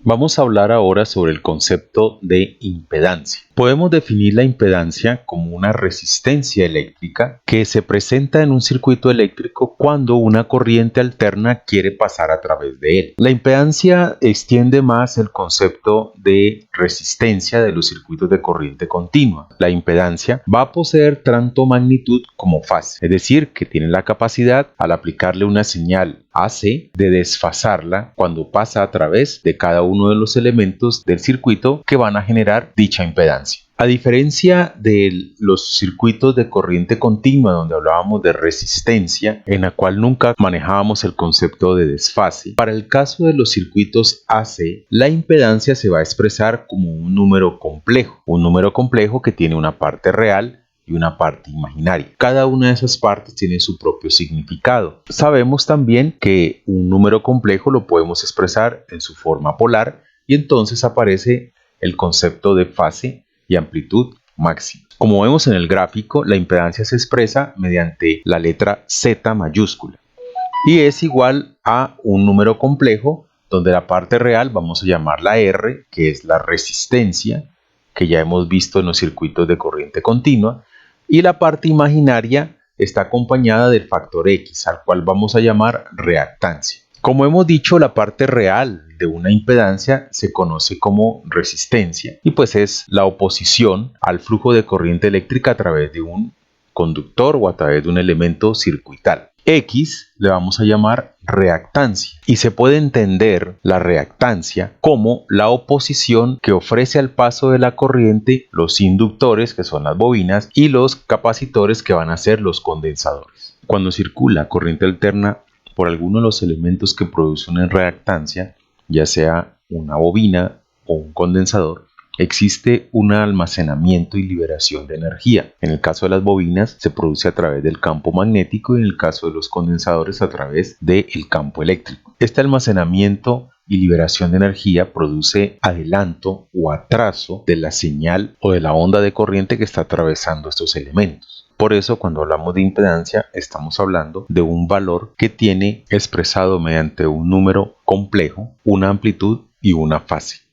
Vamos a hablar ahora sobre el concepto de impedancia. Podemos definir la impedancia como una resistencia eléctrica que se presenta en un circuito eléctrico cuando una corriente alterna quiere pasar a través de él. La impedancia extiende más el concepto de resistencia de los circuitos de corriente continua. La impedancia va a poseer tanto magnitud como fase, es decir, que tiene la capacidad, al aplicarle una señal AC, de desfasarla cuando pasa a través de cada uno de los elementos del circuito que van a generar dicha impedancia. A diferencia de los circuitos de corriente continua donde hablábamos de resistencia, en la cual nunca manejábamos el concepto de desfase, para el caso de los circuitos AC, la impedancia se va a expresar como un número complejo que tiene una parte real y una parte imaginaria. Cada una de esas partes tiene su propio significado. Sabemos también que un número complejo lo podemos expresar en su forma polar y entonces aparece el concepto de fase y amplitud máxima. Como vemos en el gráfico, la impedancia se expresa mediante la letra Z mayúscula y es igual a un número complejo donde la parte real vamos a llamarla R, que es la resistencia que ya hemos visto en los circuitos de corriente continua, y la parte imaginaria está acompañada del factor X, al cual vamos a llamar reactancia. Como hemos dicho, la parte real de una impedancia se conoce como resistencia y pues es la oposición al flujo de corriente eléctrica a través de un conductor o a través de un elemento circuital. X le vamos a llamar reactancia y se puede entender la reactancia como la oposición que ofrece al paso de la corriente los inductores, que son las bobinas, y los capacitores, que van a ser los condensadores. Cuando circula corriente alterna por alguno de los elementos que producen una reactancia, ya sea una bobina o un condensador, existe un almacenamiento y liberación de energía. En el caso de las bobinas se produce a través del campo magnético y en el caso de los condensadores a través del campo eléctrico. Este almacenamiento y liberación de energía produce adelanto o atraso de la señal o de la onda de corriente que está atravesando estos elementos. Por eso, cuando hablamos de impedancia, estamos hablando de un valor que tiene expresado mediante un número complejo, una amplitud y una fase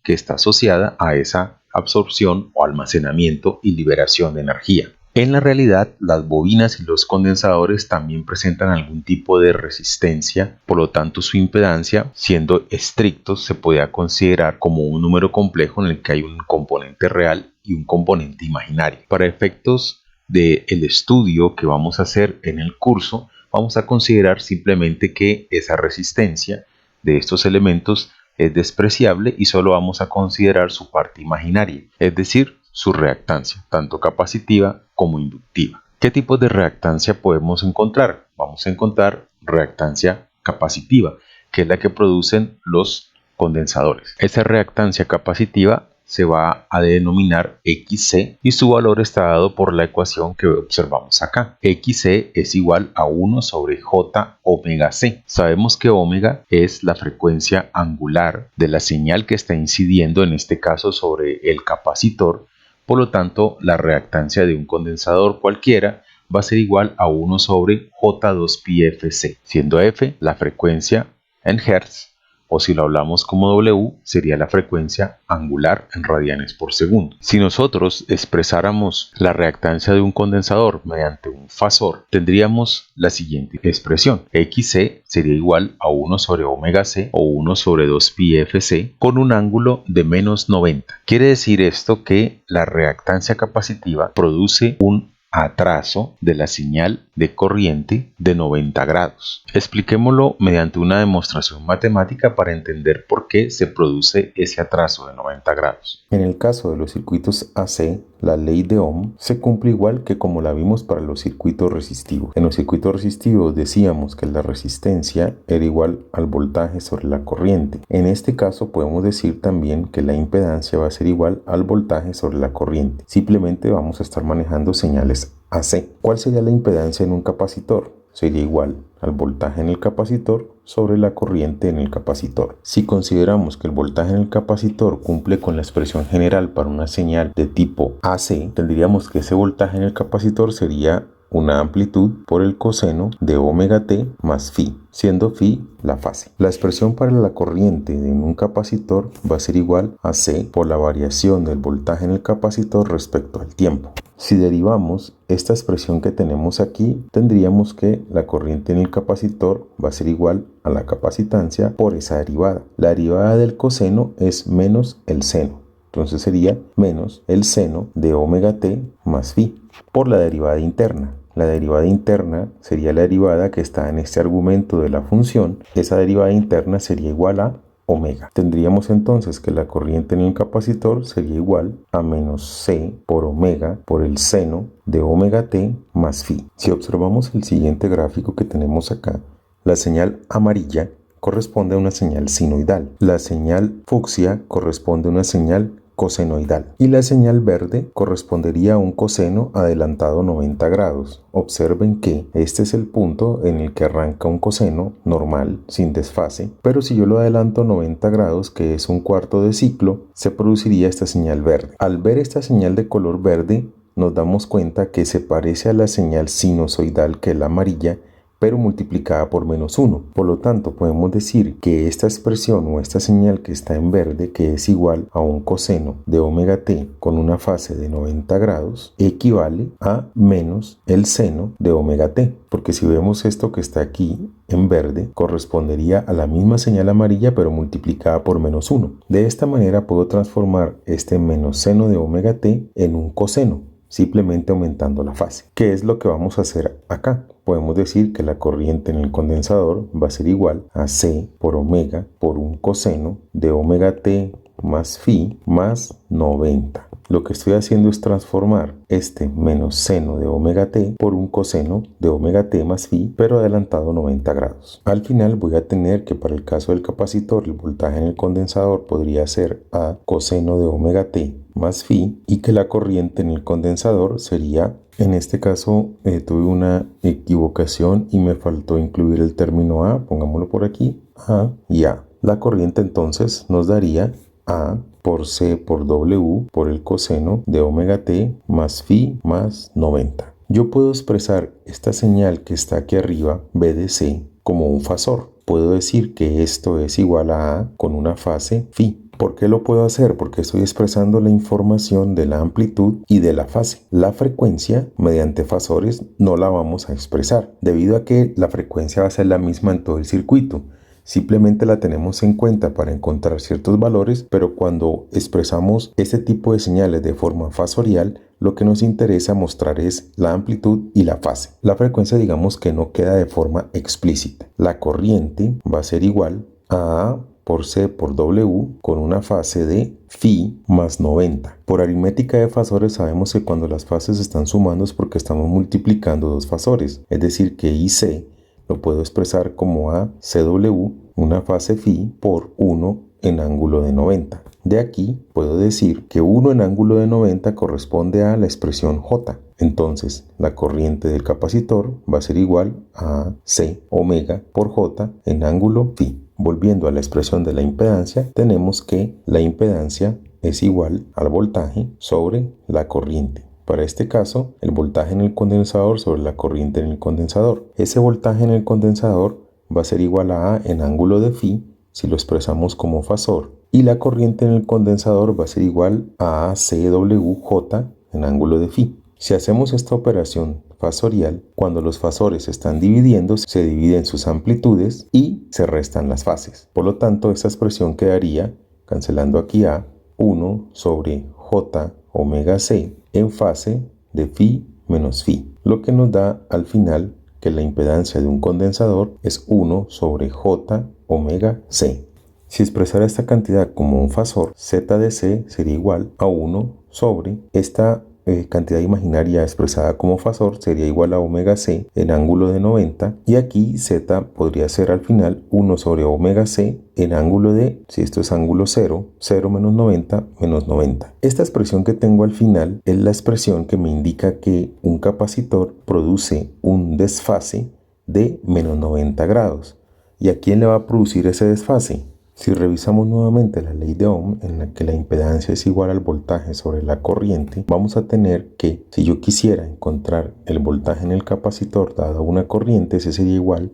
que está asociada a esa absorción o almacenamiento y liberación de energía. En la realidad, las bobinas y los condensadores también presentan algún tipo de resistencia, por lo tanto su impedancia, siendo estrictos, se puede considerar como un número complejo en el que hay un componente real y un componente imaginario. Para efectos del estudio que vamos a hacer en el curso, vamos a considerar simplemente que esa resistencia de estos elementos es despreciable y solo vamos a considerar su parte imaginaria, es decir, su reactancia, tanto capacitiva como inductiva. ¿Qué tipos de reactancia podemos encontrar? Vamos a encontrar reactancia capacitiva, que es la que producen los condensadores. Esa reactancia capacitiva se va a denominar XC y su valor está dado por la ecuación que observamos acá. XC es igual a 1 sobre J omega C. Sabemos que omega es la frecuencia angular de la señal que está incidiendo, en este caso sobre el capacitor. Por lo tanto, la reactancia de un condensador cualquiera va a ser igual a 1 sobre J2πfc, siendo F la frecuencia en Hertz, o si lo hablamos como W, sería la frecuencia angular en radianes por segundo. Si nosotros expresáramos la reactancia de un condensador mediante un fasor, tendríamos la siguiente expresión. XC sería igual a 1 sobre omega C o 1 sobre 2πfc con un ángulo de menos 90. Quiere decir esto que la reactancia capacitiva produce un atraso de la señal de corriente de 90 grados. Expliquémoslo mediante una demostración matemática para entender por qué se produce ese atraso de 90 grados. En el caso de los circuitos AC, la ley de Ohm se cumple igual que como la vimos para los circuitos resistivos. En los circuitos resistivos decíamos que la resistencia era igual al voltaje sobre la corriente. En este caso podemos decir también que la impedancia va a ser igual al voltaje sobre la corriente. Simplemente vamos a estar manejando señales AC. ¿Cuál sería la impedancia en un capacitor? Sería igual al voltaje en el capacitor sobre la corriente en el capacitor. Si consideramos que el voltaje en el capacitor cumple con la expresión general para una señal de tipo AC, tendríamos que ese voltaje en el capacitor sería una amplitud por el coseno de omega t más phi, siendo phi la fase. La expresión para la corriente en un capacitor va a ser igual a C por la variación del voltaje en el capacitor respecto al tiempo. Si derivamos esta expresión que tenemos aquí, tendríamos que la corriente en el capacitor va a ser igual a la capacitancia por esa derivada. La derivada del coseno es menos el seno. Entonces sería menos el seno de omega t más phi por la derivada interna. La derivada interna sería la derivada que está en este argumento de la función. Esa derivada interna sería igual a omega. Tendríamos entonces que la corriente en el capacitor sería igual a menos C por omega por el seno de omega t más phi. Si observamos el siguiente gráfico que tenemos acá, la señal amarilla corresponde a una señal sinoidal, la señal fucsia corresponde a una señal cosenoidal y la señal verde correspondería a un coseno adelantado 90 grados. Observen que este es el punto en el que arranca un coseno normal sin desfase, pero si yo lo adelanto 90 grados, que es un cuarto de ciclo, se produciría esta señal verde. Al ver esta señal de color verde, nos damos cuenta que se parece a la señal sinusoidal, que es la amarilla, pero multiplicada por menos 1. Por lo tanto, podemos decir que esta expresión o esta señal que está en verde, que es igual a un coseno de omega t con una fase de 90 grados, equivale a menos el seno de omega t. Porque si vemos esto que está aquí en verde, correspondería a la misma señal amarilla, pero multiplicada por menos 1. De esta manera puedo transformar este menos seno de omega t en un coseno, simplemente aumentando la fase. ¿Qué es lo que vamos a hacer acá? Podemos decir que la corriente en el condensador va a ser igual a C por omega por un coseno de omega t más phi más 90. Lo que estoy haciendo es transformar este menos seno de omega t por un coseno de omega t más phi, pero adelantado 90 grados. Al final voy a tener que para el caso del capacitor el voltaje en el condensador podría ser a coseno de omega t más phi y que la corriente en el condensador sería, en este caso tuve una equivocación y me faltó incluir el término A, pongámoslo por aquí, A y A. La corriente entonces nos daría A por C por W por el coseno de omega t más phi más 90. Yo puedo expresar esta señal que está aquí arriba, B de C, como un fasor. Puedo decir que esto es igual a A con una fase phi. ¿Por qué lo puedo hacer? Porque estoy expresando la información de la amplitud y de la fase. La frecuencia, mediante fasores, no la vamos a expresar, debido a que la frecuencia va a ser la misma en todo el circuito. Simplemente la tenemos en cuenta para encontrar ciertos valores, pero cuando expresamos este tipo de señales de forma fasorial, lo que nos interesa mostrar es la amplitud y la fase. La frecuencia, digamos que no queda de forma explícita. La corriente va a ser igual a A por C por W con una fase de phi más 90. Por aritmética de fasores sabemos que cuando las fases están sumando es porque estamos multiplicando dos fasores, es decir que IC lo puedo expresar como ACW, una fase phi por 1 en ángulo de 90. De aquí puedo decir que 1 en ángulo de 90 corresponde a la expresión J. Entonces la corriente del capacitor va a ser igual a C omega por J en ángulo phi. Volviendo a la expresión de la impedancia, tenemos que la impedancia es igual al voltaje sobre la corriente. Para este caso, el voltaje en el condensador sobre la corriente en el condensador. Ese voltaje en el condensador va a ser igual a A en ángulo de phi, si lo expresamos como fasor. Y la corriente en el condensador va a ser igual a ACWJ en ángulo de phi. Si hacemos esta operación fasorial, cuando los fasores se están dividiendo, se dividen sus amplitudes y se restan las fases. Por lo tanto, esta expresión quedaría, cancelando aquí A, 1 sobre J omega C en fase de phi menos phi, lo que nos da al final que la impedancia de un condensador es 1 sobre J omega C. Si expresara esta cantidad como un fasor, Z de C sería igual a 1 sobre esta cantidad imaginaria expresada como fasor sería igual a omega c en ángulo de 90 y aquí z podría ser al final 1 sobre omega c en ángulo de, si esto es ángulo 0, 0 menos 90 menos 90. Esta expresión que tengo al final es la expresión que me indica que un capacitor produce un desfase de menos 90 grados. ¿Y a quién le va a producir ese desfase? Si revisamos nuevamente la ley de Ohm, en la que la impedancia es igual al voltaje sobre la corriente, vamos a tener que, si yo quisiera encontrar el voltaje en el capacitor dado una corriente, ese sería igual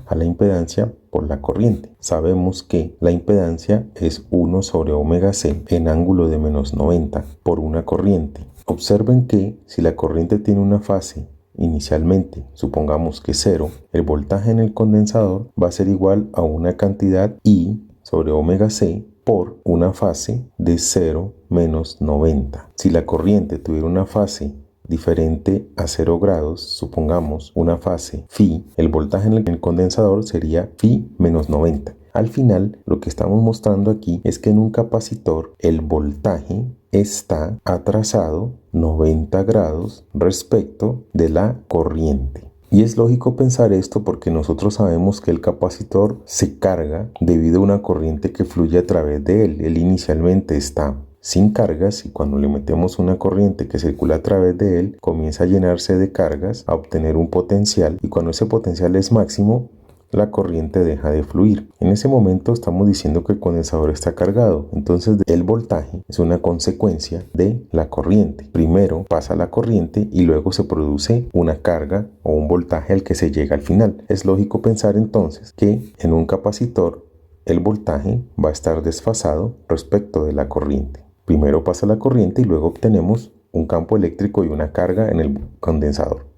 a la impedancia por la corriente. Sabemos que la impedancia es 1 sobre omega c en ángulo de menos 90 por una corriente. Observen que si la corriente tiene una fase inicialmente, supongamos que 0, el voltaje en el condensador va a ser igual a una cantidad I sobre omega c por una fase de 0 menos 90. Si la corriente tuviera una fase diferente a 0 grados, supongamos una fase phi, el voltaje en el condensador sería phi menos 90. Al final, lo que estamos mostrando aquí es que en un capacitor el voltaje está atrasado 90 grados respecto de la corriente. Y es lógico pensar esto porque nosotros sabemos que el capacitor se carga debido a una corriente que fluye a través de él. Él inicialmente está sin cargas y cuando le metemos una corriente que circula a través de él, comienza a llenarse de cargas, a obtener un potencial, y cuando ese potencial es máximo, la corriente deja de fluir. En ese momento estamos diciendo que el condensador está cargado, entonces el voltaje es una consecuencia de la corriente. Primero pasa la corriente y luego se produce una carga o un voltaje al que se llega al final. Es lógico pensar entonces que en un capacitor el voltaje va a estar desfasado respecto de la corriente. Primero pasa la corriente y luego obtenemos un campo eléctrico y una carga en el condensador.